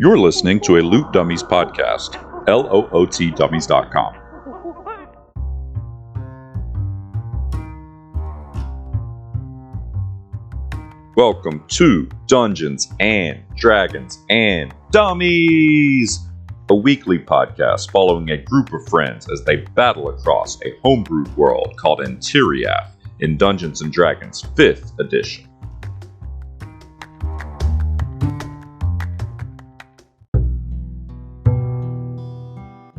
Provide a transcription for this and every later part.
You're listening to a Loot Dummies podcast, lootdummies.com. Welcome to Dungeons and Dragons and Dummies, a weekly podcast following a group of friends as they battle across a homebrewed world called Antiriath in Dungeons and Dragons 5th edition.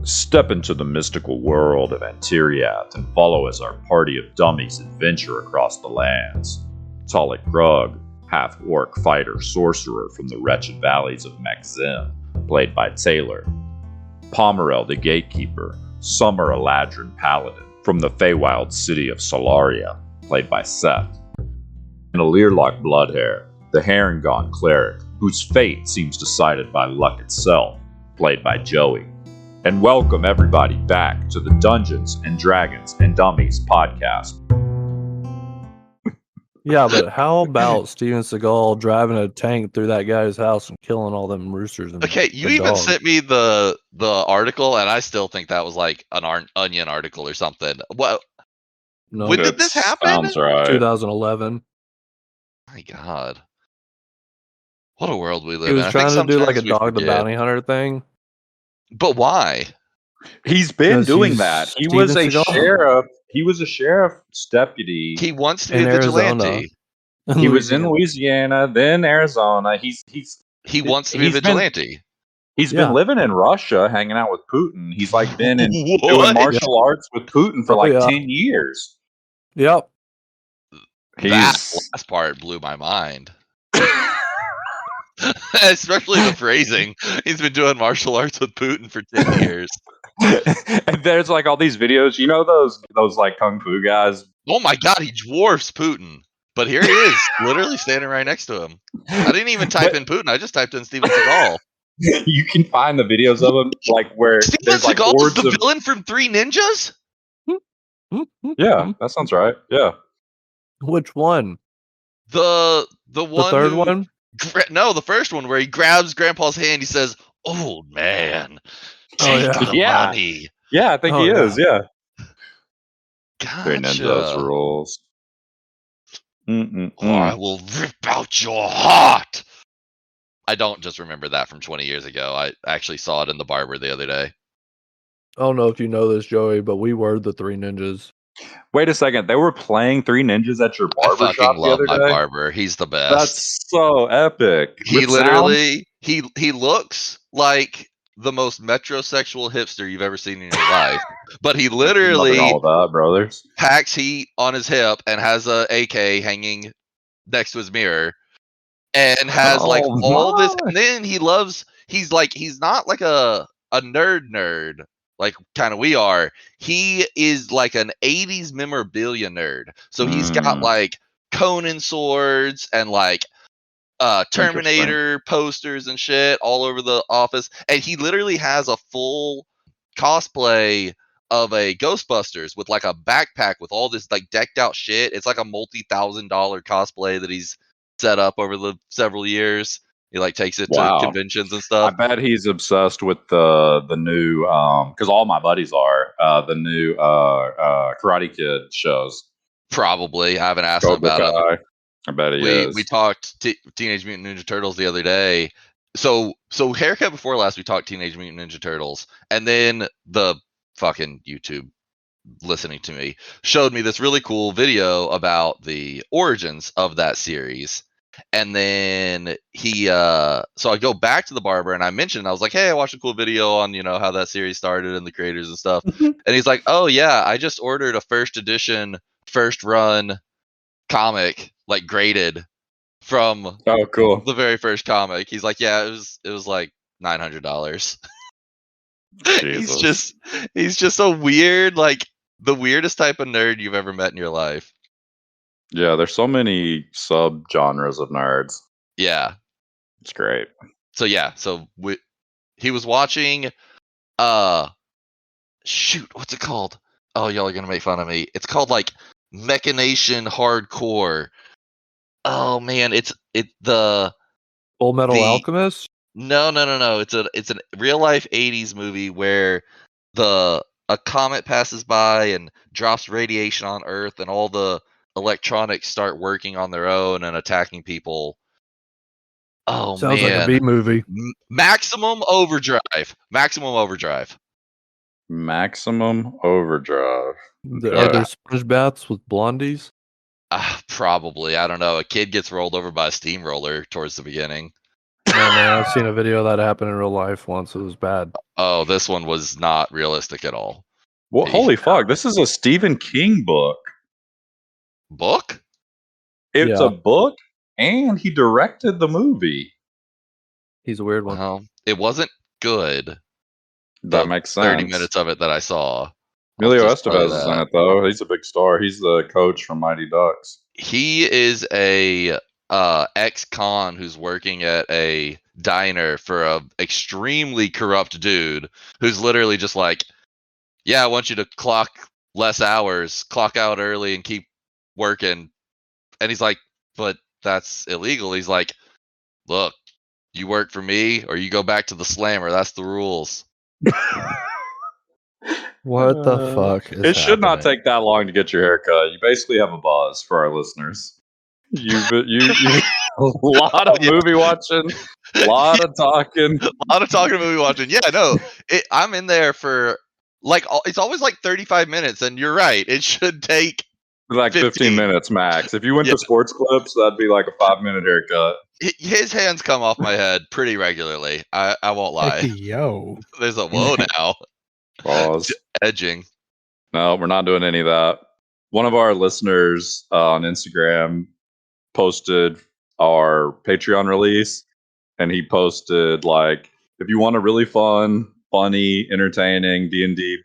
Step into the mystical world of Antiriath and follow as our party of dummies adventure across the lands. Talik Grug, half-orc fighter-sorcerer from the wretched valleys of Mek'Zim, played by Taylor. Pomerel the Gatekeeper, Summer Eladrin Paladin from the Feywild city of Solaria, played by Seth. And Alirlock Bloodhair, the Harengon cleric, whose fate seems decided by luck itself, played by Joey. And welcome everybody back to the Dungeons and Dragons and Dummies podcast. Yeah, but how about Steven Seagal driving a tank through that guy's house and killing all them roosters? And okay, you even sent me the article, and I still think that was like an Onion article or something. What? No, when did this happen? Sounds right. 2011. My God, what a world we live He in. was trying to do like a Dog the Bounty Hunter thing. But why? He's been Because doing he's that. He Steven was a Seagal. sheriff. He was a sheriff's deputy. He wants to be In a vigilante. Arizona. He was in Louisiana, then Arizona. He wants to be a vigilante. He's been living in Russia, hanging out with Putin. He's like been in doing What? martial arts with Putin for 10 years. Yep. That last part blew my mind. Especially the phrasing. He's been doing martial arts with Putin for 10 years. And there's like all these videos, you know, those like kung fu guys. Oh my God, he dwarfs Putin. But here he is, literally standing right next to him. I didn't even type in Putin. I just typed in Steven Seagal. You can find the videos of him, like where Steven there's like Seagal is hordes the of. villain from Three Ninjas? Yeah, that sounds right. Yeah. Which one? The The one. third one? No, the first one where he grabs Grandpa's hand. He says, "Old man, Oh, take yeah. the Yeah. money." Yeah, I think Oh, he yeah. is. Yeah. Gotcha. Ninjas rules. Or I will rip out your heart. I don't just remember that from 20 years ago. I actually saw it in the barber the other day. I don't know if you know this, Joey, but we were the Three Ninjas. Wait a second. They were playing Three Ninjas at your I barber fucking shop the love other my day? barber. He's the best. That's so epic. He With literally he looks like the most metrosexual hipster you've ever seen in your life. But he sounds? literally Loving all that, brothers. packs heat on his hip and has a AK hanging next to his mirror and has like Oh, all this, my. and then he's not like a nerd like kind of we are. He is like an 80s memorabilia nerd. So he's got like Conan swords and like Terminator posters and shit all over the office, and he literally has a full cosplay of a Ghostbusters with like a backpack with all this like decked out shit. It's like a multi-$1,000 cosplay that he's set up over the several years. He like takes it Wow. to conventions and I stuff. bet he's obsessed with the new because all my buddies are the new Karate Kid shows. Probably. I haven't asked him Cobra about it. Kai. I bet he is. We talked Teenage Mutant Ninja Turtles the other day. So haircut before last we talked Teenage Mutant Ninja Turtles, and then the fucking YouTube listening to me showed me this really cool video about the origins of that series. And then he so I go back to the barber and I mentioned, I was like, hey, I watched a cool video on, how that series started and the creators and stuff. And he's like, oh yeah, I just ordered a first edition, first run comic, like graded from cool. the very first comic. He's like, yeah, it was like $900. He's just a weird, like the weirdest type of nerd you've ever met in your life. Yeah, there's so many sub-genres of nerds. Yeah. It's great. So yeah, he was watching shoot, what's it called? Oh, y'all are gonna make fun of me. It's called like Mechanation Hardcore. Oh man, it's the Full Metal Alchemist? No. It's a real life '80s movie where a comet passes by and drops radiation on Earth, and all the electronics start working on their own and attacking people. Oh Sounds like a man, B movie. Maximum Overdrive. Maximum Overdrive. Maximum Overdrive. Are Okay. there sponge baths with blondies? Probably. I don't know. A kid gets rolled over by a steamroller towards the beginning. No, man, I've seen a video of that happen in real life once. It was bad. Oh, this one was not realistic at all. Well, holy fuck! This is a Stephen King book. Book? It's Yeah. a book, and he directed the movie. He's a weird one. Well, it wasn't good. That makes sense. 30 minutes of it that I saw. Emilio I'll just tell you Estevez is in that. it, though. He's a big star. He's the coach from Mighty Ducks. He is a ex-con who's working at a diner for a extremely corrupt dude who's literally just like, yeah, I want you to clock less hours, clock out early, and keep working. And he's like, but that's illegal. He's like, look, you work for me or you go back to the slammer. That's the rules. What the fuck is It should not happening? take that long to get your hair cut. You basically have a buzz for our listeners. You a lot of movie watching, a lot of talking. A lot of talking, movie watching. Yeah, no, I'm in there for like it's always like 35 minutes, and you're right. It should take Like 15 minutes max. If you went to Sports Clips, that'd be like a 5-minute haircut. His hands come off my head pretty regularly. I won't lie. Hey, yo. There's a whoa now. Pause. Edging. No, we're not doing any of that. One of our listeners on Instagram posted our Patreon release, and he posted like, if you want a really fun, funny, entertaining D&D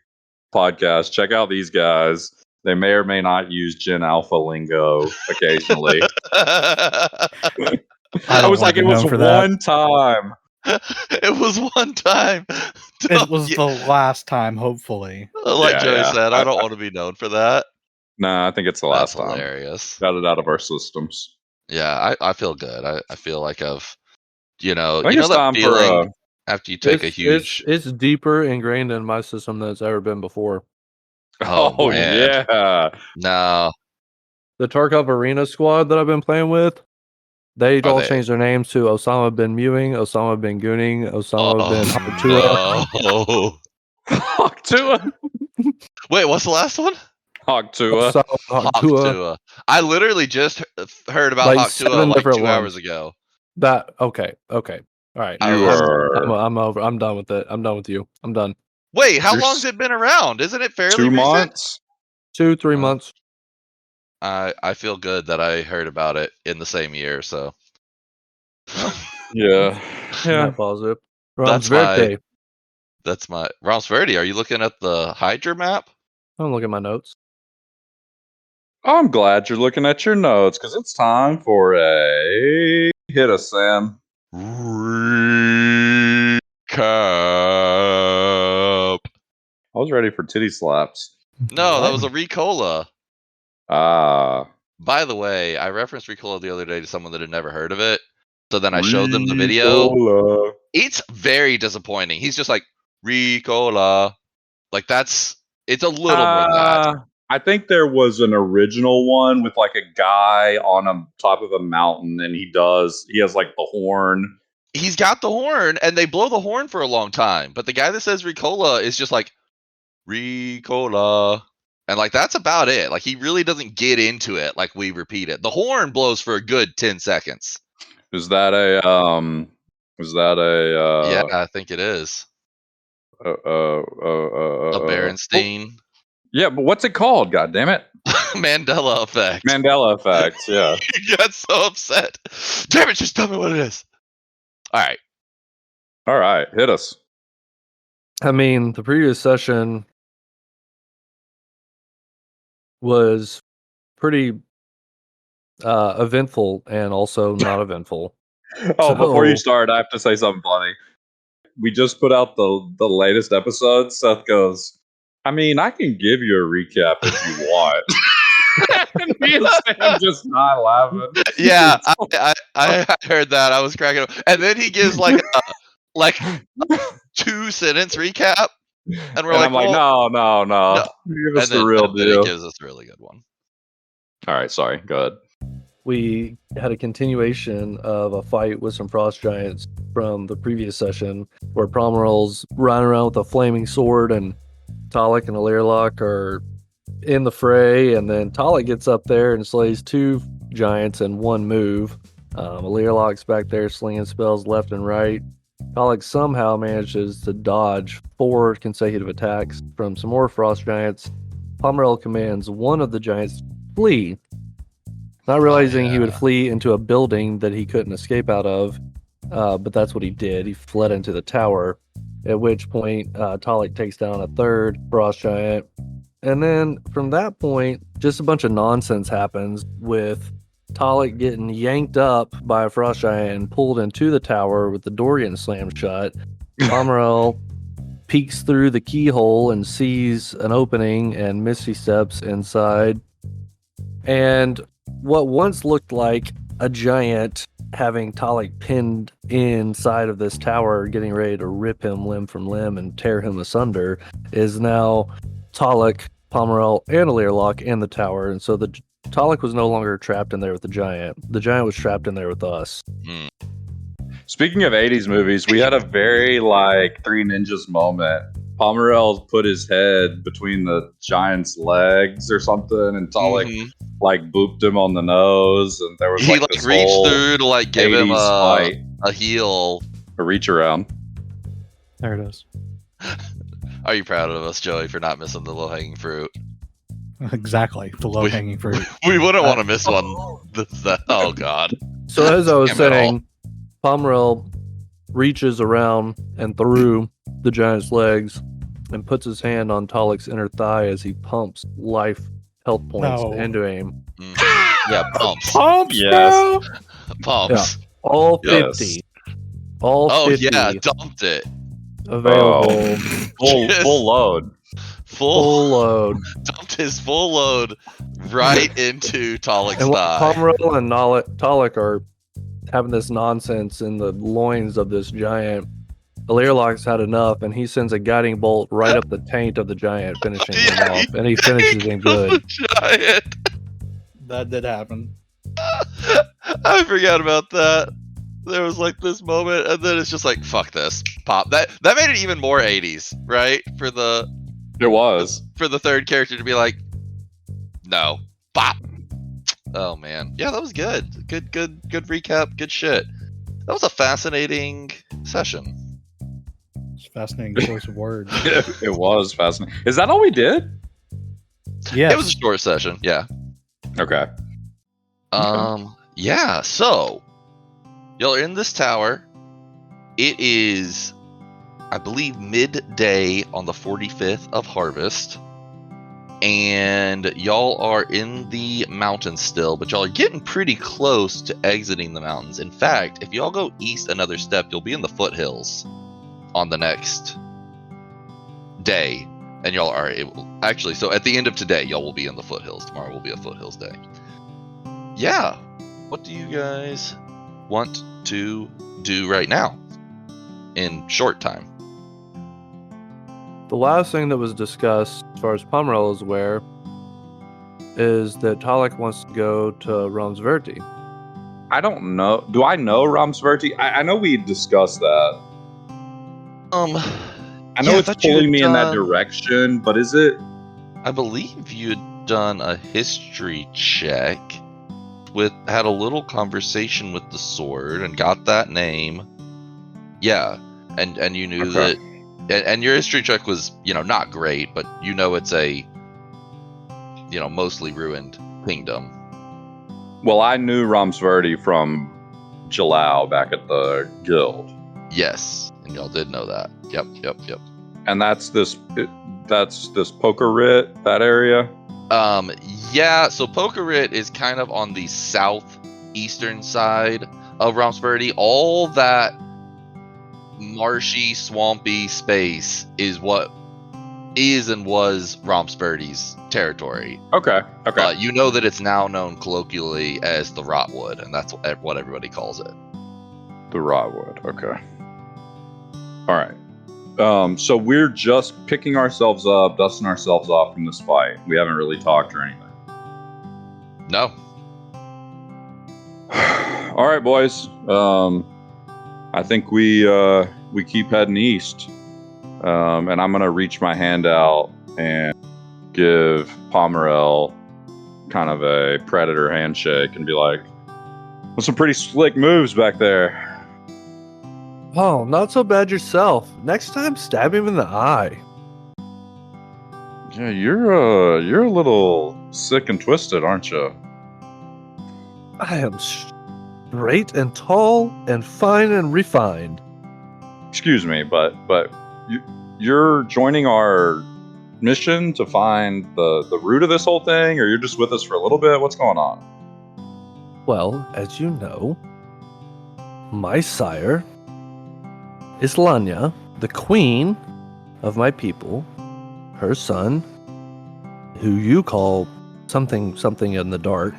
podcast, check out these guys. They may or may not use Gen Alpha lingo occasionally. I was like, it was one time. It was one time. It was the last time, hopefully. Like Joey said, I don't want to be known for that. Nah, I think it's the last time. Hilarious. Got it out of our systems. Yeah, I feel good. I feel like I've, I think it's that time feeling after you take a huge. It's deeper ingrained in my system than it's ever been before. Oh man. Yeah. No. The Tarkov Arena squad that I've been playing with, they all changed their names to Osama bin Mewing, Osama bin Gooning, Osama bin Hogtua. Hogtua? Wait, what's the last one? Hogtua. Hogtua. I literally just heard about Like Hogtua like 2 hours ago. Okay. All right. I'm over. I'm done with it. I'm done with you. I'm done. Wait, how long's it been around? Isn't it fairly 2 recent? months? 2-3 months. I feel good that I heard about it in the same year, so. Yeah. Not positive. Verde. That's my Ramos Verde. Are you looking at the Hydra map? I'm looking at my notes. I'm glad you're looking at your notes because it's time for a hit us, Sam. Recap. I was ready for titty slaps. No, that was a Ricola. Ah. By the way, I referenced Ricola the other day to someone that had never heard of it. So then I showed them the video. Ricola. It's very disappointing. He's just like, Ricola. Like it's a little more than that. I think there was an original one with like a guy on a top of a mountain, and he has like the horn. He's got the horn, and they blow the horn for a long time. But the guy that says Ricola is just like, Ricola. And like that's about it. Like he really doesn't get into it like we repeat it. The horn blows for a good 10 seconds. Is that a yeah, I think it is. A Berenstein. Yeah, but what's it called? God damn it. Mandela effect. Mandela effect, yeah. You got so upset. Damn it, just tell me what it is. All right, hit us. I mean, the previous session was pretty eventful and also not eventful. Before you start, I have to say something funny. We just put out the latest episode. Seth goes, I mean, I can give you a recap if you want. And me and Sam just not laughing. Yeah, I heard that. I was cracking up. And then he gives like like 2-sentence recap, and we're And like, I'm like, well, no. no. Give us And the real then it deal. gives us a really good one. All right, sorry. Go ahead. We had a continuation of a fight with some frost giants from the previous session where Pomerel's running around with a flaming sword and Talik and Alirlock are in the fray, and then Talik gets up there and slays 2 giants in one move. Alirlock's back there slinging spells left and right. Talik somehow manages to dodge 4 consecutive attacks from some more frost giants. Pomerel commands one of the giants to flee, not realizing he would flee into a building that he couldn't escape out of, but that's what he did. He fled into the tower, at which point Talik takes down a 3rd frost giant. And then from that point, just a bunch of nonsense happens with Talik getting yanked up by a frost giant and pulled into the tower with the door getting slammed shut. Pomerel peeks through the keyhole and sees an opening and Misty steps inside. And what once looked like a giant having Talik pinned inside of this tower, getting ready to rip him limb from limb and tear him asunder, is now Talik, Pomerel, and Alirlock in the tower. And so the Talik was no longer trapped in there with the giant. The giant was trapped in there with us. Speaking of 80s movies, we had a very like Three Ninjas moment. Pomerel put his head between the giant's legs or something, and Talik like booped him on the nose, and there was he this reached whole through to like give him 80s fight. a heel. A reach around. There it is. Are you proud of us, Joey, for not missing the low-hanging fruit? Exactly. The low hanging fruit. We wouldn't want to miss one. Oh God. So as I was Damn it all. saying, Pomerel reaches around and through the giant's legs and puts his hand on Talik's inner thigh as he pumps life health points No. into him. Yeah, pumps. Pumps, Yes. bro! Pumps. All Yes. 50. All Oh 50 yeah, dumped it. available. Full load. Full load. Dumped his full load right into Talik's And thigh. while Pomerel and Talik are having this nonsense in the loins of this giant, Alirlock's had enough, and he sends a guiding bolt right up the taint of the giant, finishing him off. And he finishes him good. Giant. That did happen. I forgot about that. There was like this moment, and then it's just like, fuck this. Pop. That made it even more 80s, right? For the It was. 3rd character to be like, no. Pop. Oh man. Yeah, that was good. Good recap. Good shit. That was a fascinating session. It's a fascinating choice of words. It was fascinating. Is that all we did? Yes. It was a short session, yeah. Okay. Yeah, so y'all are in this tower. It is, I believe, midday on the 45th of Harvest. And y'all are in the mountains still, but y'all are getting pretty close to exiting the mountains. In fact, if y'all go east another step, you'll be in the foothills on the next day. And y'all are actually, so at the end of today, y'all will be in the foothills. Tomorrow will be a foothills day. Yeah. What do you guys want to do right now in short time? The last thing that was discussed, as far as Pomerel is aware, is that Talik wants to go to Ramsverti. I don't know. Do I know Ramsverti? I know we discussed that. I know it's pulling me in that direction, but is it? I believe you had done a history check had a little conversation with the sword and got that name. Yeah, and you knew that, and your history check was, not great, but it's a, mostly ruined kingdom. Well, I knew Ramsverti from Jalal back at the guild. Yes, and y'all did know that. Yep. And that's this Pokarit, that area? Yeah, so Pokarit is kind of on the southeastern side of Ramsverti. All that marshy, swampy space is what is and was Ramsverti's territory. Okay. You know that it's now known colloquially as the Rotwood, and that's what everybody calls it. The Rotwood, okay. All right. So we're just picking ourselves up, dusting ourselves off from this fight. We haven't really talked or anything. No. All right, boys. I think we keep heading east, and I'm gonna reach my hand out and give Pomerel kind of a predator handshake and be like, "Well, some pretty slick moves back there." Oh, not so bad yourself. Next time, stab him in the eye. Yeah, you're a little sick and twisted, aren't you? I am straight and tall and fine and refined. Excuse me, but you're joining our mission to find the root of this whole thing, or you're just with us for a little bit? What's going on? Well, as you know, my sire is Lanya, the queen of my people. Her son, who you call something in the dark,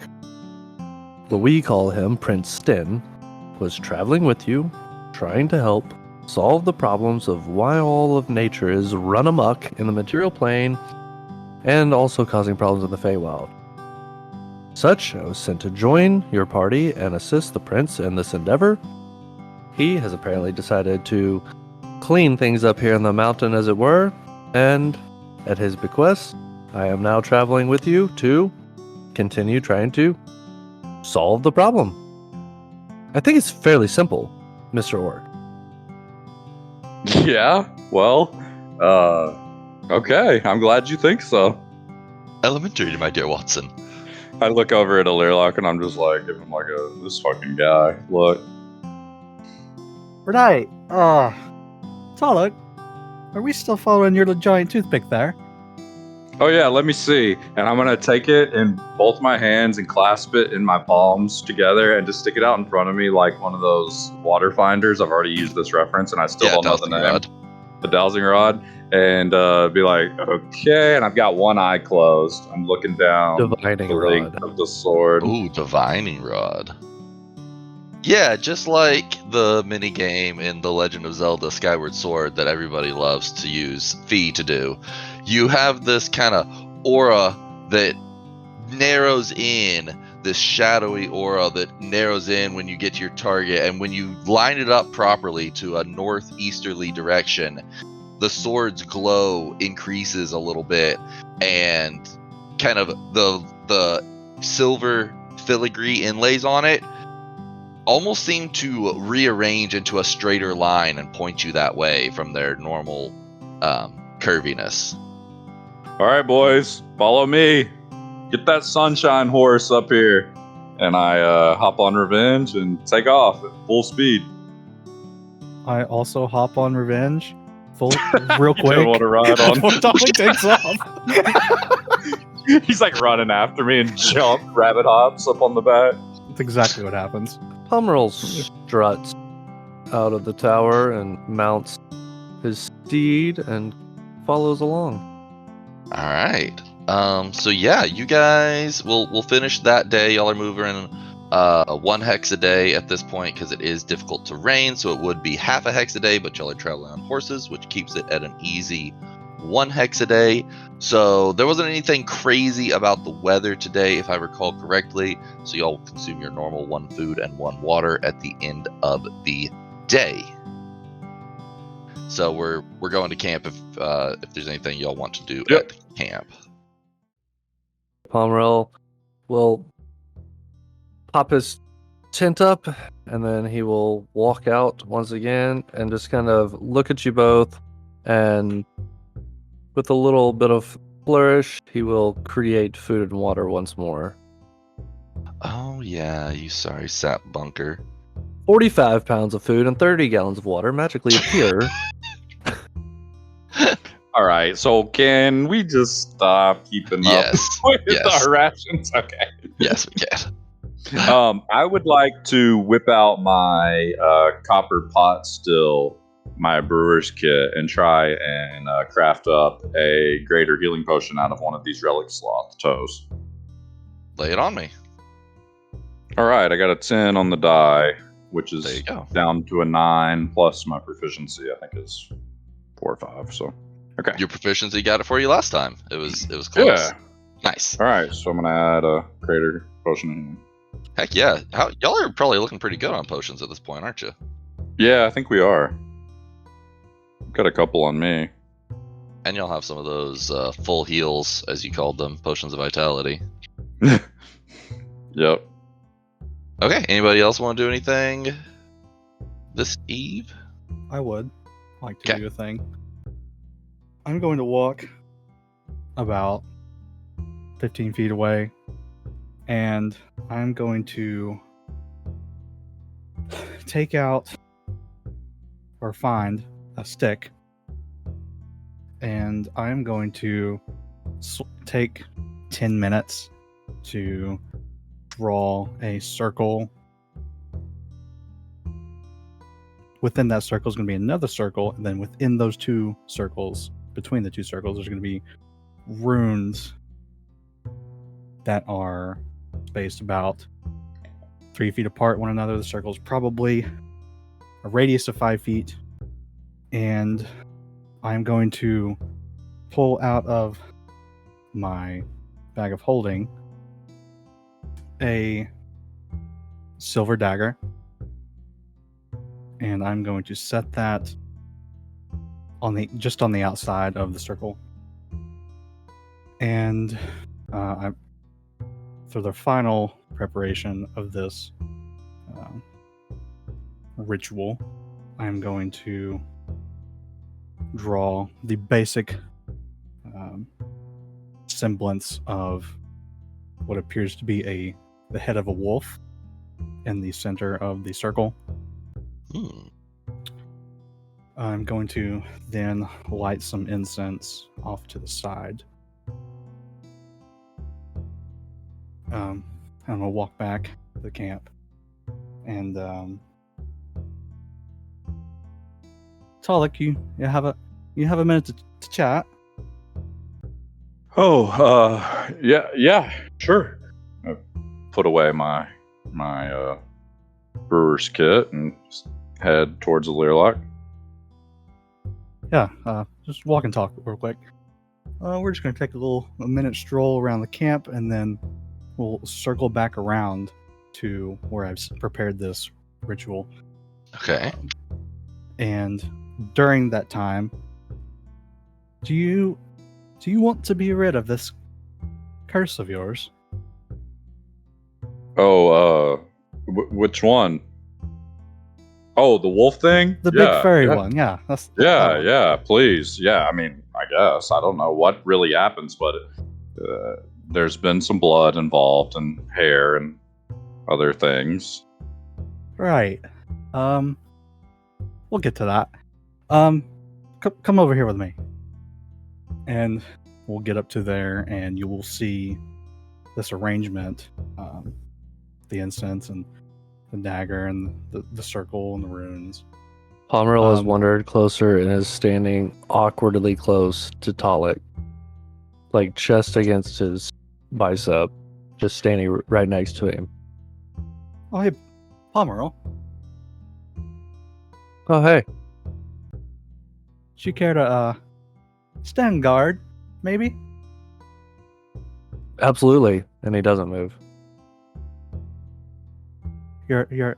but we call him Prince Sten, was traveling with you, trying to help solve the problems of why all of nature is run amok in the material plane and also causing problems in the Feywild. Such, I was sent to join your party and assist the prince in this endeavor. He has apparently decided to clean things up here in the mountain, as it were, and at his bequest, I am now traveling with you to continue trying to solve the problem. I think it's fairly simple, Mr. Orc. Yeah, well, okay. I'm glad you think so. Elementary, my dear Watson. I look over at Alirlock and I'm just like, give him like this fucking guy. Look. Right. Talik, are we still following your giant toothpick there? Oh yeah, let me see. And I'm gonna take it in both my hands and clasp it in my palms together and just stick it out in front of me like one of those water finders. I've already used this reference and I still don't know the dowsing name. rod. The dowsing rod. And be like, okay. And I've got one eye closed. I'm looking down Divining the length rod. of the sword. Ooh, divining rod. Yeah, just like the mini game in The Legend of Zelda Skyward Sword that everybody loves to use Fee to do. You have this kind of aura that narrows in, this shadowy aura that narrows in when you get to your target, and when you line it up properly to a northeasterly direction, the sword's glow increases a little bit, and kind of the silver filigree inlays on it almost seem to rearrange into a straighter line and point you that way from their normal curviness. All right, boys, follow me. Get that sunshine horse up here. And I hop on Revenge and take off at full speed. I also hop on Revenge, real You quick. don't want to ride on. Before Talik takes off. He's like running after me and rabbit hops up on the back. That's exactly what happens. Pomerel struts out of the tower and mounts his steed and follows along. All right. So yeah, you guys we'll finish that day. Y'all are moving 1 hex a day at this point because it is difficult terrain, so it would be half a hex a day, but y'all are traveling on horses, which keeps it at an easy 1 hex a day. So there wasn't anything crazy about the weather today, if I recall correctly. So y'all consume your normal 1 food and 1 water at the end of the day. So we're going to camp if there's anything y'all want to do Yep. at camp. Pomerel will pop his tent up, and then he will walk out once again and just kind of look at you both, and with a little bit of flourish, he will create food and water once more. Oh yeah, you sorry sap bunker. 45 pounds of food and 30 gallons of water magically appear. All right, so can we just stop keeping Yes, up with yes. our rations? Okay. Yes, we can. I would like to whip out my copper pot still, my brewer's kit, and try and craft up a greater healing potion out of one of these relic sloth toes. Lay it on me. All right, I got a 10 on the die. which There you is go. down to a 9 plus my proficiency. I think is 4 or 5. So okay. Your proficiency got it for you last time. It was close. Yeah. Nice. All right. So I'm gonna add a greater potion. Heck yeah. Y'all are probably looking pretty good on potions at this point, aren't you? Yeah, I think we are. Got a couple on me. And y'all have some of those full heals, as you called them, potions of vitality. Yep. Okay. Anybody else want to do anything this eve? I would like to 'Kay. do a thing. I'm going to walk about 15 feet away, and I'm going to take out or find a stick, and I'm going to take 10 minutes to draw a circle. Within that circle is going to be another circle, and then within those two circles, between the two circles, there's going to be runes that are spaced about 3 feet apart one another. The circle's probably a radius of 5 feet, and I'm going to pull out of my bag of holding a silver dagger, and I'm going to set that on the outside of the circle. And for the final preparation of this ritual, I'm going to draw the basic semblance of what appears to be the head of a wolf in the center of the circle. I'm going to then light some incense off to the side. I'm gonna walk back to the camp, and Talik, you have a minute to chat. Oh, yeah, sure. I put away my brewer's kit and head towards the Learlock. Yeah, just walk and talk real quick. We're just going to take a minute stroll around the camp, and then we'll circle back around to where I've prepared this ritual. Okay. And during that time, do you want to be rid of this curse of yours? Oh, which one? Oh, the wolf thing? The big furry one, yeah. That's that one. Yeah, please. Yeah, I mean, I guess. I don't know what really happens, but there's been some blood involved and hair and other things. Right. We'll get to that. Come over here with me. And we'll get up to there, and you will see this arrangement. The incense and the dagger and the circle and the runes. Pomeril has wandered closer and is standing awkwardly close to Talik, like chest against his bicep, just standing right next to him. Oh, hey, Pomeril. Oh, hey. Do you care to stand guard, maybe? Absolutely. And he doesn't move. You're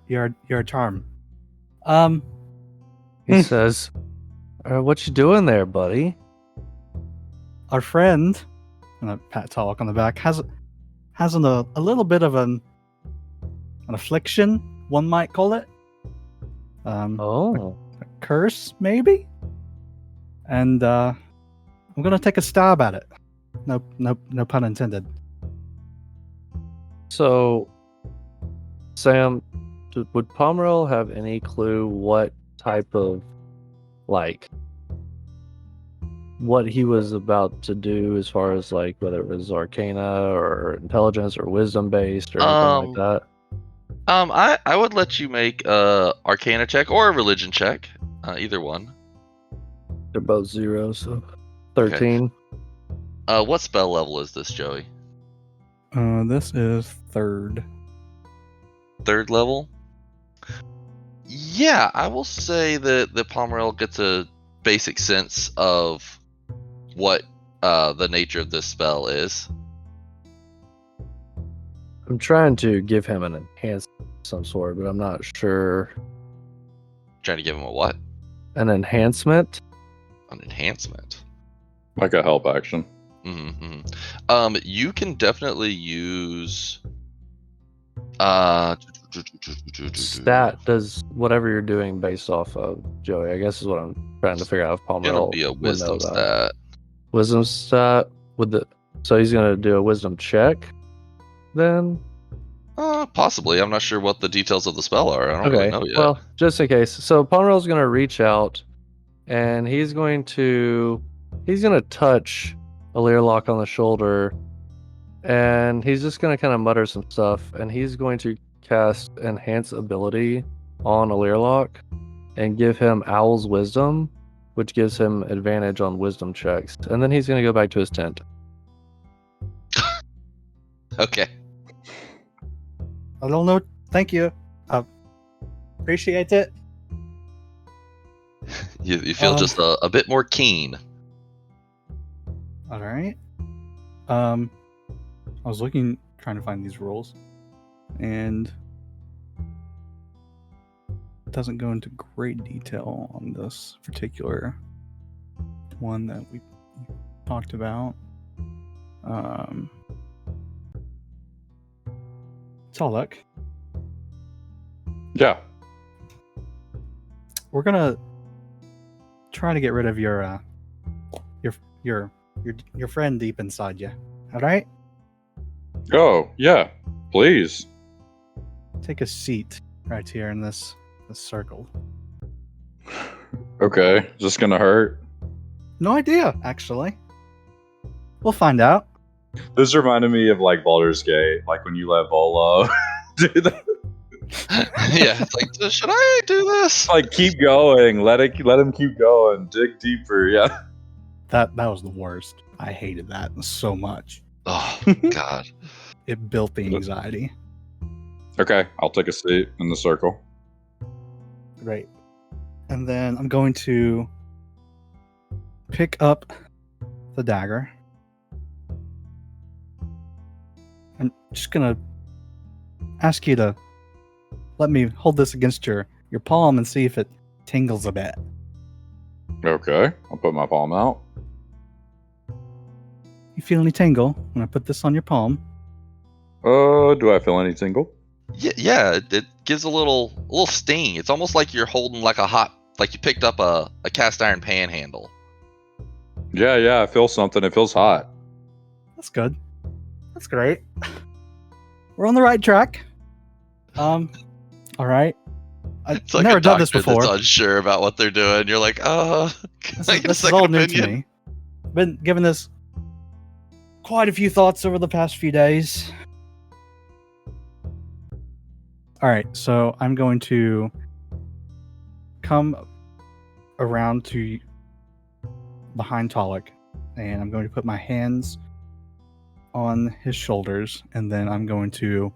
a charm. He says, what you doing there, buddy? Our friend, and I pat Talik on the back, has a little bit of an affliction, one might call it. Oh. A curse, maybe? And I'm gonna take a stab at it. No pun intended. So, Sam, would Pomeril have any clue what type of, like, what he was about to do as far as, like, whether it was arcana or intelligence or wisdom based or anything like that? I would let you make a arcana check or a religion check, either one. They're both 0, so 13. What spell level is this, Joey? This is third. Third level? Yeah, I will say that Pomerel gets a basic sense of what the nature of this spell is. I'm trying to give him an enhancement of some sort, but I'm not sure. Trying to give him a what? An enhancement? An enhancement. Like a help action. You can definitely use Stat does whatever you're doing based off of, Joey. I guess is what I'm trying to figure out if gonna Pomerol be a would know wisdom that. stat. Wisdom stat with the so he's gonna do a wisdom check then? Possibly. I'm not sure what the details of the spell are. I don't really know yet. Well, just in case. So Pomerol's gonna reach out and he's gonna touch Alirlock on the shoulder, and he's just gonna kind of mutter some stuff, and he's going to cast Enhance Ability on Alirlock and give him Owl's Wisdom, which gives him advantage on wisdom checks. And then he's gonna go back to his tent. Okay. I don't know. Thank you. Appreciate it. You feel just a bit more keen. All right. I was trying to find these rules, and it doesn't go into great detail on this particular one that we talked about. Taluk, Yeah. we're gonna try to get rid of your friend deep inside you. All right, Oh, yeah. Please. take a seat right here in this circle. Okay. Is this gonna hurt? No idea, actually. We'll find out. This reminded me of like Baldur's Gate, like when you let Volo do that. Yeah, it's like, should I do this? Like keep going, let him keep going, dig deeper. Yeah. That was the worst. I hated that so much. Oh God. It built the anxiety. Okay, I'll take a seat in the circle. Great. And then I'm going to pick up the dagger. I'm just gonna ask you to let me hold this against your palm and see if it tingles a bit. Okay, I'll put my palm out. You feel any tingle when I put this on your palm? Do I feel any tingle? Yeah, it gives a little sting. It's almost like you're holding like you picked up a cast iron pan handle. Yeah, I feel something. It feels hot. That's good. That's great. We're on the right track. All right. It's I've like never a done this doctor before. that's unsure about what they're doing. You're like, can I get a This is second all new opinion? to me. Been given this quite a few thoughts over the past few days. All right, so I'm going to come around to behind Taluk, and I'm going to put my hands on his shoulders, and then I'm going to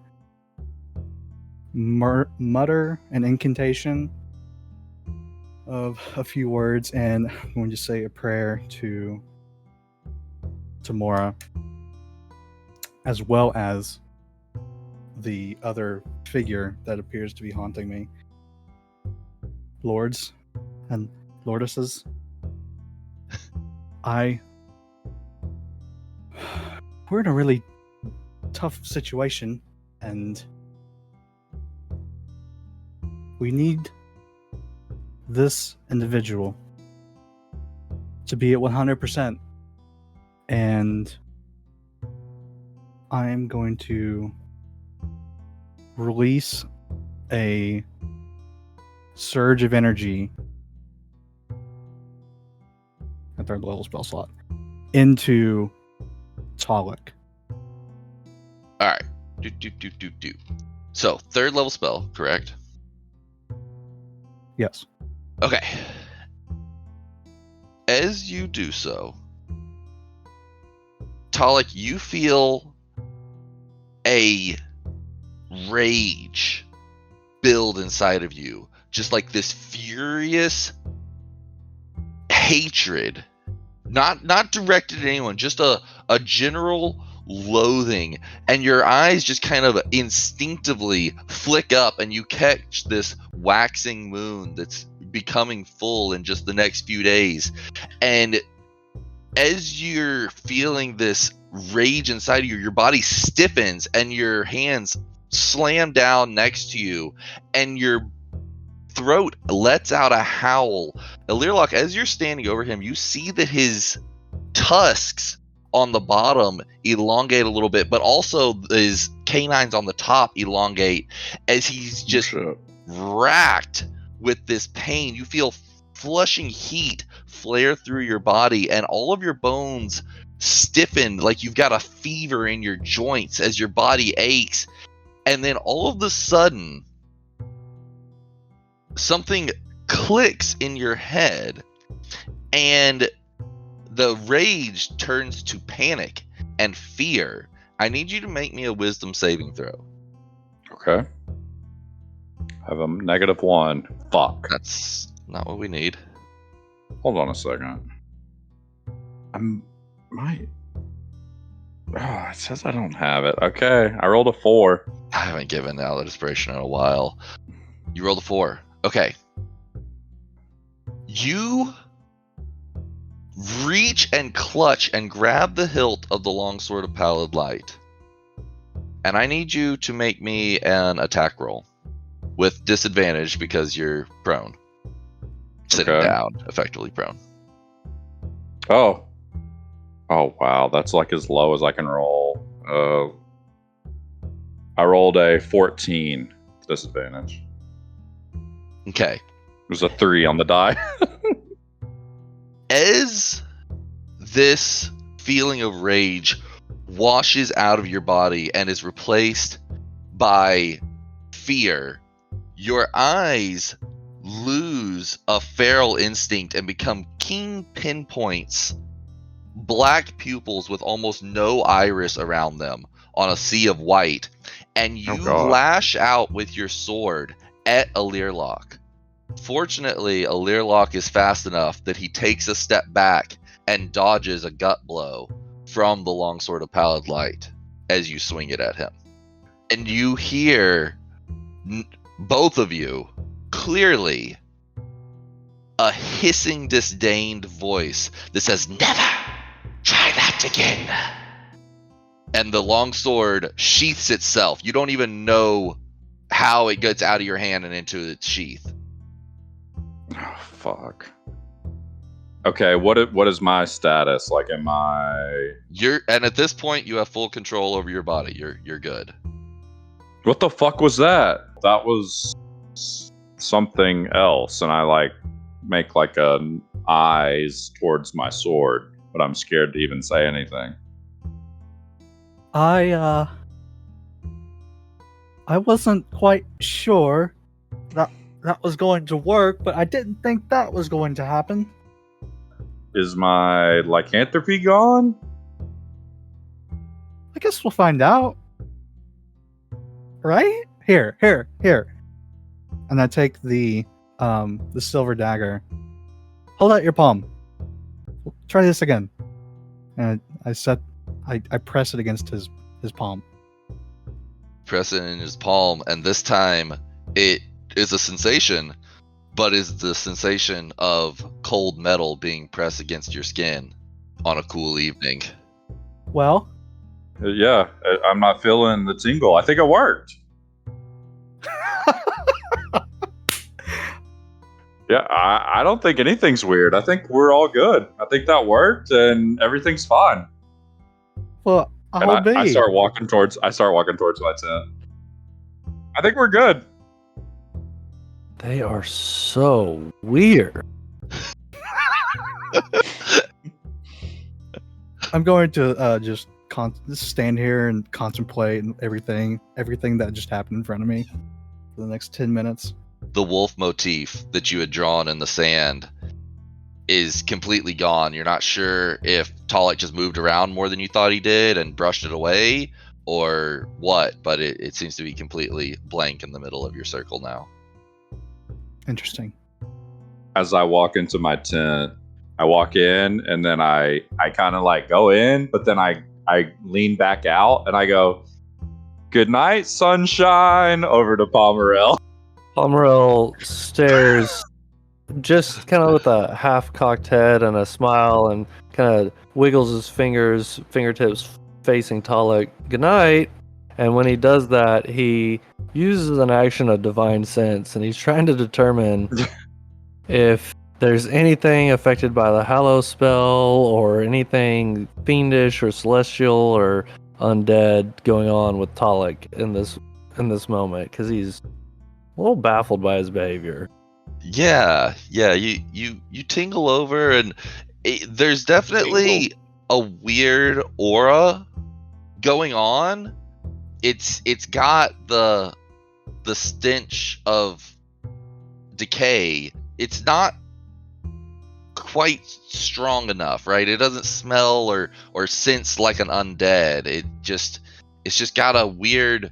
mutter an incantation of a few words, and I'm going to say a prayer to Mora, as well as the other figure that appears to be haunting me. Lords and lordesses, we're in a really tough situation, and we need this individual to be at 100%. And I'm going to release a surge of energy, a third level spell slot, into Taluk. All right. Do. So, third level spell, correct? Yes. Okay. As you do so, Taluk, you feel a rage build inside of you, just like this furious hatred, not directed at anyone, just a general loathing, and your eyes just kind of instinctively flick up, and you catch this waxing moon that's becoming full in just the next few days. And as you're feeling this rage inside of you, your body stiffens and your hands slam down next to you, and your throat lets out a howl. Alirlock, as you're standing over him, you see that his tusks on the bottom elongate a little bit, but also his canines on the top elongate as he's just racked with this pain. You feel flushing heat flare through your body, and all of your bones stiffen like you've got a fever in your joints as your body aches. And then all of a sudden, something clicks in your head, and the rage turns to panic and fear. I need you to make me a wisdom saving throw. Okay. I have a -1. Fuck. That's not what we need. Hold on a second. It says I don't have it. Okay, I rolled a 4. I haven't given out inspiration in a while. You rolled a 4. Okay. You reach and clutch and grab the hilt of the longsword of pallid light. And I need you to make me an attack roll with disadvantage because you're prone. Sitting down, effectively prone. Oh wow, that's like as low as I can roll. I rolled a 14 disadvantage. Okay. It was a 3 on the die. As this feeling of rage washes out of your body and is replaced by fear, your eyes lose a feral instinct and become keen pinpoints, black pupils with almost no iris around them on a sea of white, and you lash out with your sword at Alirlock. Fortunately, Alirlock is fast enough that he takes a step back and dodges a gut blow from the longsword of pallid light as you swing it at him. And you hear, both of you, clearly a hissing, disdained voice that says, "Never try that again." And the longsword sheaths itself. You don't even know how it gets out of your hand and into its sheath. Oh, fuck. Okay, what is my status? Like, am I... And at this point, you have full control over your body. You're good. What the fuck was that? That was something else, and I make an eyes towards my sword, but I'm scared to even say anything. I wasn't quite sure that was going to work, but I didn't think that was going to happen. Is my lycanthropy gone? I guess we'll find out. Right? Here. And I take the silver dagger. Hold out your palm. Try this again. And I press it against his palm. Press it in his palm, and this time it is a sensation, but is the sensation of cold metal being pressed against your skin on a cool evening. Well? Yeah, I'm not feeling the tingle. I think it worked. Yeah, I don't think anything's weird. I think we're all good. I think that worked, and everything's fine. Well, I start walking towards my tent. I think we're good. They are so weird. I'm going to just stand here and contemplate everything that just happened in front of me for the next 10 minutes. The wolf motif that you had drawn in the sand is completely gone. You're not sure if Talik just moved around more than you thought he did and brushed it away, or what, but it seems to be completely blank in the middle of your circle now. Interesting. As I walk into my tent, I walk in and then I kind of like go in, but then I lean back out and I go, "Good night, sunshine," over to Pomerel. Pomerel stares just kind of with a half-cocked head and a smile and kind of wiggles his fingertips facing Talik. "Good night." And when he does that, he uses an action of divine sense, and he's trying to determine if there's anything affected by the Hallow spell or anything fiendish or celestial or undead going on with Talik in this moment, because he's a little baffled by his behavior. Yeah. You tingle over, and there's definitely a weird aura going on. It's got the stench of decay. It's not quite strong enough, right? It doesn't smell or sense like an undead. It's just got a weird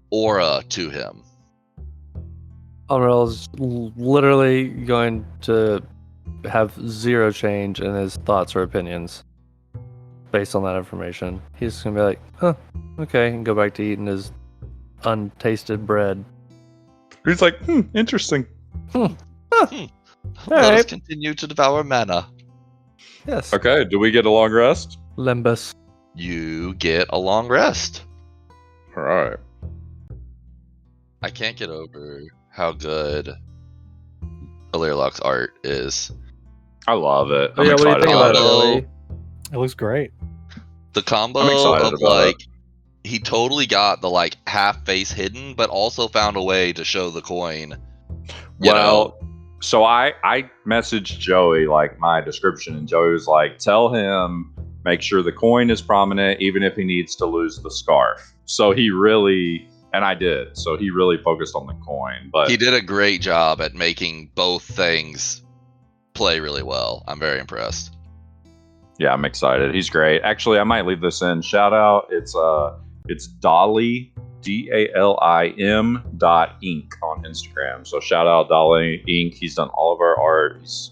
aura to him. Pomerel's literally going to have zero change in his thoughts or opinions based on that information. He's just gonna be like, "Huh, okay," and go back to eating his untasted bread. He's like, interesting. Let Alright. us continue to devour mana. Yes. Okay, do we get a long rest? Limbus. You get a long rest. All right. I can't get over how good Alirlock's art is. I love it. Oh, I'm yeah, what do you excited think about it, about it. Joey? It looks great. The combo I'm excited of about like he totally got the like half face hidden, but also found a way to show the coin. You know? So I messaged Joey like my description, and Joey was like, "Tell him make sure the coin is prominent, even if he needs to lose the scarf." So he really, and I did. So he really focused on the coin, but He did a great job at making both things play really well. I'm very impressed. yeah, I'm excited. He's great. Actually, I might leave this in. Shout out. It's Dolly DALIM .Inc. on Instagram. So shout out Dolly Inc. He's done all of our art. He's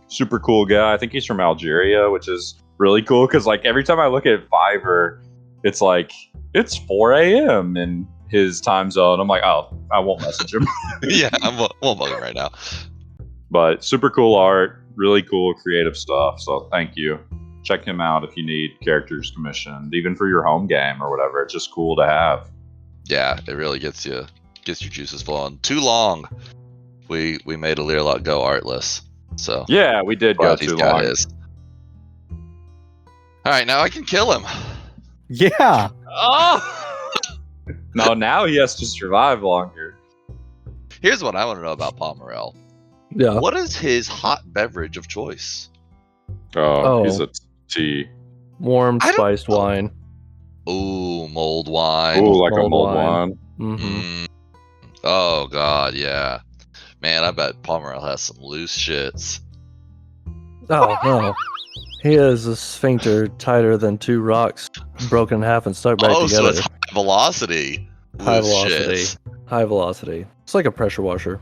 super cool guy. I think he's from Algeria, which is really cool because like every time I look at Fiverr, it's like it's 4 a.m. in his time zone. I'm like, oh, I won't message him. Yeah, I won't bug him right now. But super cool art, really cool creative stuff. So thank you. Check him out if you need characters commissioned, even for your home game or whatever. It's just cool to have. Yeah, it really gets your juices flowing. Too long. We made Alirlock go artless. So Yeah, we did go glad he's too got long. his. All right, now I can kill him. Yeah. Oh! No, now he has to survive longer. Here's what I want to know about Pomerel. Yeah. What is his hot beverage of choice? Oh, he's Oh. a tea. Warm I don't spiced know. wine. Ooh, mulled wine. Ooh, like a mulled mulled wine. wine. Mm-hmm. Mm. Oh god, yeah. Man, I bet Pomerel has some loose shits. Oh no. He has a sphincter tighter than two rocks broken in half and stuck back Oh, so together. it's high velocity. High Loose velocity. shits. High velocity. It's like a pressure washer.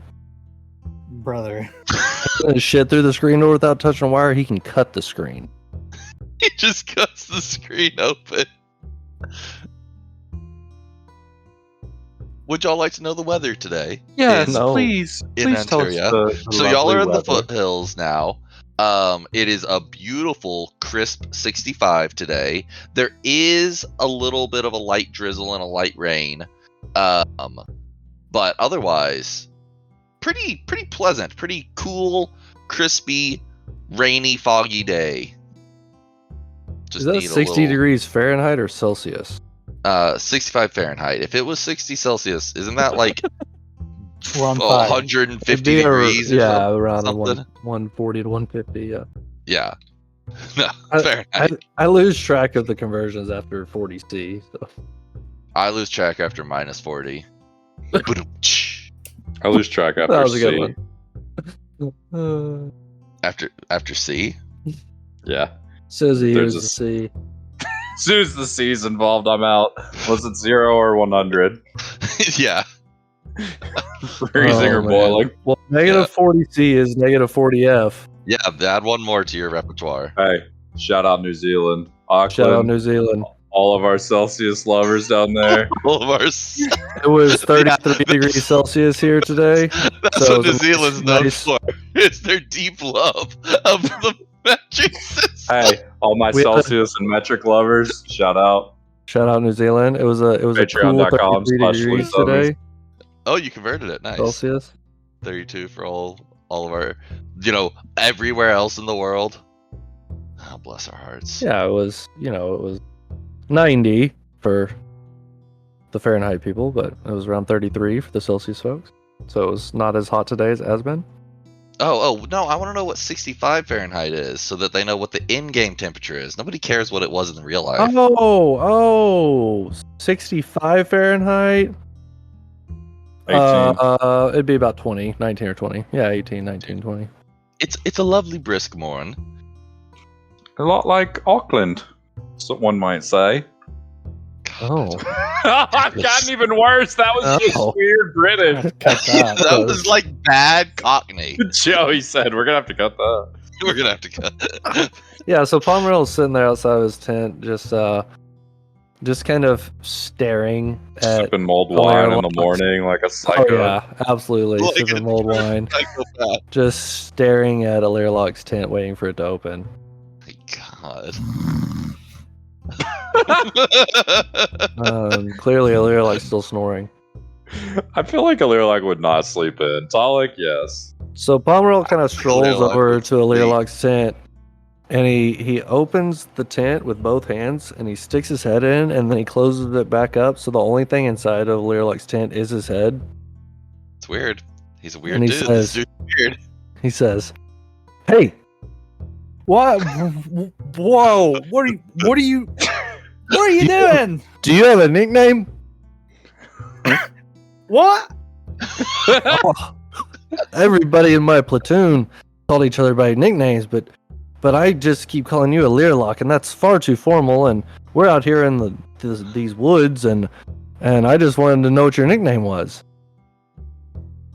Brother. Shit through the screen door without touching a wire, he can cut the screen. He just cuts the screen open. Would y'all like to know the weather today? Yes, No. please. In Please tell us Antaria. the So y'all lovely are in the weather. foothills now. It is a beautiful, crisp 65 today. There is a little bit of a light drizzle and a light rain, but otherwise, pretty pleasant, pretty cool, crispy, rainy, foggy day. Is that 60 degrees Fahrenheit or Celsius? 65 Fahrenheit. If it was 60 Celsius, isn't that like We're on fire. 150 It'd be degrees? Or yeah, around the something? 140 to 150. Yeah. Yeah. No, I Fahrenheit. I lose track of the conversions after 40 C. So. I lose track after minus 40. Ba-dum-tsh. I lose track after That was a C. good one. After C? Yeah. Susie, There's here's a the C. As soon as the C's involved, I'm out. Was it 0 or 100? Yeah. Freezing or man. boiling. Well, negative 40C is negative 40F. Yeah, add one more to your repertoire. Hey, shout out New Zealand, Auckland, Shout out New Zealand. all of our Celsius lovers down there. All of ours. It was 33 Yeah, degrees Celsius here today. That's So what New it's a Zealand's known nice- for. It's their deep love of the metric system. Hey, all my We had a- Celsius and metric lovers, shout out. Shout out New Zealand. It was a cool Patreon.com/Louis 33 degrees Summers. today Oh, you converted it. Nice. Celsius. 32 for all of our, everywhere else in the world. Oh, bless our hearts. Yeah, it was 90 for the Fahrenheit people, but it was around 33 for the Celsius folks. So it was not as hot today as it has been. Oh, no, I want to know what 65 Fahrenheit is so that they know what the in-game temperature is. Nobody cares what it was in real life. Oh, 65 Fahrenheit. 18. It'd be about 20, 19 or 20. Yeah, 18, 19, 20. It's a lovely brisk morn. A lot like Auckland, so one might say. Oh. I've gotten even worse. That was just Oh. weird British. Cut that. That was like bad Cockney. Joey said we're gonna have to cut that. We're gonna have to cut. Yeah, so Pomerel's sitting there outside of his tent, just kind of staring at. Sipping mulled Oh, wine yeah, in the morning like a Oh psycho. yeah, absolutely. Like Sipping mulled wine, Psychopath. just staring at a Learlock's tent, waiting for it to open. My God. Clearly, a Learlock's still snoring. I feel like a Learlock would not sleep in. Talik, yes. So Pomerel kind of strolls Learlock over would to a sleep. Learlock's tent, and he opens the tent with both hands, and he sticks his head in, and then he closes it back up. So the only thing inside of Learlock's tent is his head. It's weird. He's a weird And he dude. says- This dude's weird. He says, "Hey, What? Whoa! What are you doing? do you have a nickname?" What? Everybody in my platoon called each other by nicknames, but I just keep calling you a Learlock, and that's far too formal. And we're out here in these woods, and I just wanted to know what your nickname was.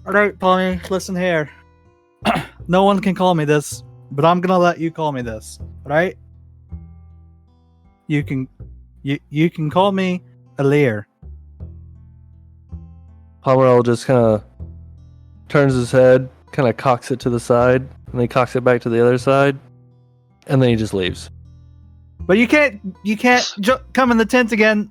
All right, Tommy, listen here. No one can call me this, but I'm gonna let you call me this. All right? You can call me a Lear. Pomerel just kind of turns his head, kind of cocks it to the side, and then he cocks it back to the other side, and then he just leaves. But you can't come in the tent again.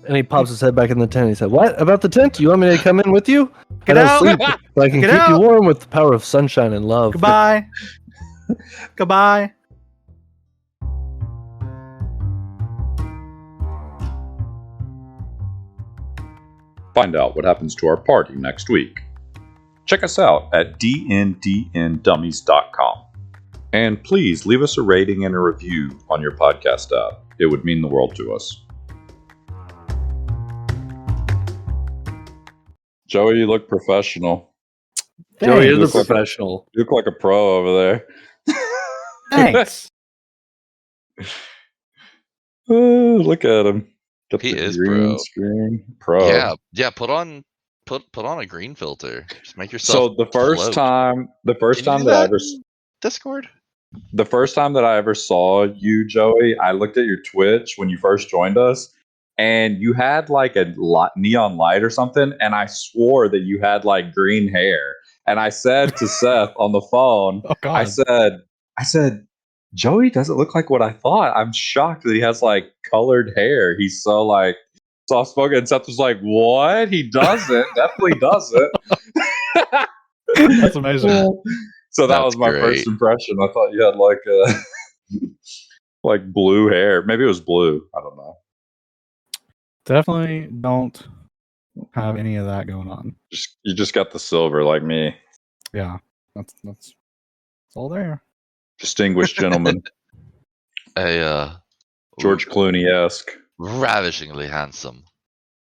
And he pops his head back in the tent. He said, "What about the tent? You want me to come in with you? Get I don't out. sleep, but I can Get keep you out. warm with the power of sunshine and love." Goodbye. Goodbye. Find out what happens to our party next week. Check us out at dndndummies.com. And please leave us a rating and a review on your podcast app. It would mean the world to us. Joey, you look professional. Joey Thanks. is a professional. You look like a pro over there. Thanks. Look at him. Got He the is green pro. screen. Pro. Yeah. Put on a green filter. Just make yourself. So the first float. time Can you do that I that ever in Discord. the first time that I ever saw you, Joey, I looked at your Twitch when you first joined us, and you had like a neon light or something, and I swore that you had like green hair. And I said to Seth on the phone, Oh God. I said, Joey doesn't look like what I thought. I'm shocked that he has like colored hair. He's so like soft spoken. And Seth was like, what? He doesn't. Definitely doesn't. That's amazing. So that That's was my great. first impression. I thought you had like like blue hair. Maybe it was blue. I don't know. Definitely don't have any of that going on. You just got the silver like me. Yeah, that's all there. Distinguished gentleman. A George Clooney-esque. ravishingly handsome